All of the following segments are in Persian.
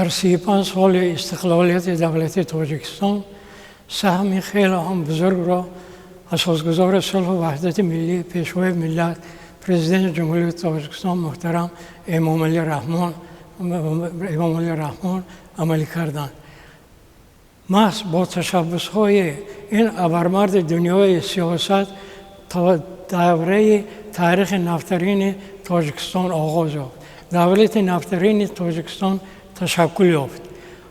در 35 سال استقلالیت دولت تاجیکستان سهم خیلی هم بزرگ را اساسگزار صلح و وحدت ملی پیشوای ملت پرزیدنت جمهوری تاجیکستان محترم امام علی رحمان عملی کردند. محض با تشبس‌های این ابرمرد دنیای سیاست تا دوره تاریخ نفترین تاجیکستان آغاز یافت. دولت نفترین تاجیکستان تشکل یافت.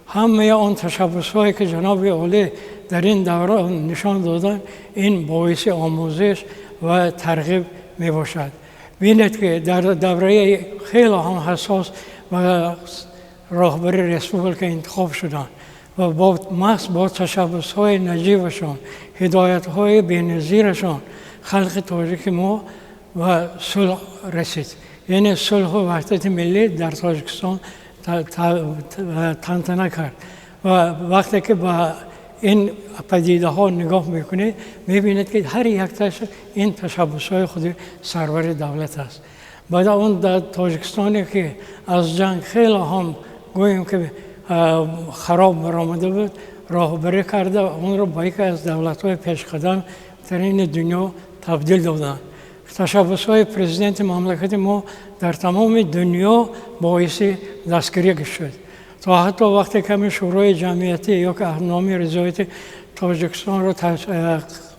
همه آن تشبس‌هایی که جناب عالی در این دوره نشان دادن این باعث آموزش و ترغیب می باشد. بینید که در دوره خیلی هم حساس و راهبر رسپوبلیک انتخاب شدند و محض با تشبس‌های نجیبشان، هدایت‌های بی‌نظیرشان خلق تاجیک ما و صلح رسید. یعنی صلح و وحدت ملی در تاجیکستان تنتنه کرد و وقتی که با این پدیده ها نگاه میکنید میبینید که هر یک تاش این تشبس های خود سرور دولت است. بعد اون در تاجیکستانی که از جنگ خیلی هم گوییم که خراب برآمده بود راهبری کرده و اون رو با یکی از دولت های پیشقدم در این دنیا تبدیل دادن. تشبس های پرزیدنت مملکت ما در تمام دنیا باعث دستگیری شد. تا حتی وقتی که شورای جمعیتی یا که اهنامه رضایت تاجیکستان را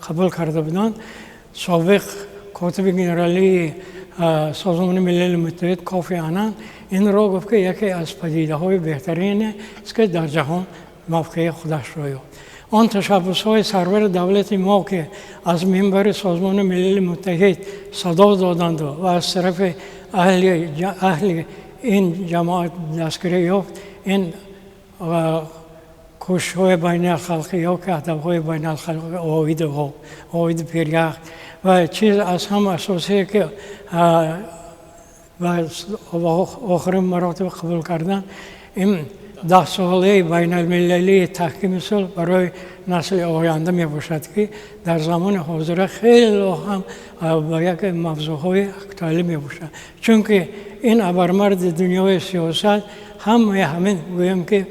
قبول کرده بودند، سابق کاتب گنرالی سازمان ملل متحد کوفی عنان این را گفت که یکی از پدیده های بهترین است که در جهان موقع خودش را یافت. آن تشبس های سرور دولت ما که از منبر سازمان ملل متحد صدا دادند و از طرف اهل این جماعت دستگیری یافت، این کوشش‌های بین الخلقی یا که ادب‌های بین الخلقی آوید پیریخت و چیز از هم اساسی که و آخرین مراتب قبول کردن این 10 ساله بین المللی تحکیم صلح برای نسل آینده می باشد که در زمان حاضر خیلی هم با یک موضوعهای اکتوالی می باشد. چون که این ابرمرد دنیای سیاست همین گویم که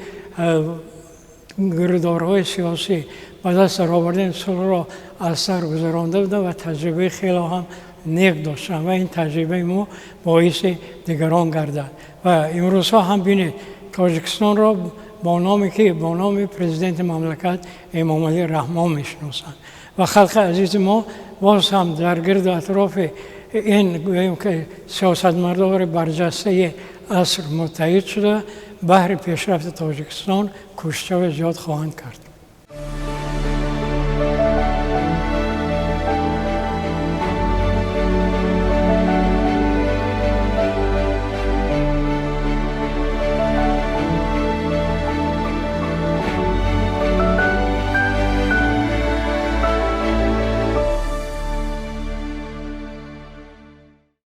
گردارهای سیاسی با دست آوردن صلح را از سر گذرانده بوده و تجربه خیلی هم نیک داشتن و این تجربه ما باعث دیگران گردد و امروز هم بینید تاجیکستان را با نام پرزیدنت مملکت امام علی رحمان میشناسند و خلق عزیز ما باز هم در گرد اطراف این گوییم که سیاستمدار برجسته عصر متحد شده بهر پیشرفت تاجیکستان کوشش زیاد خواهند کرد.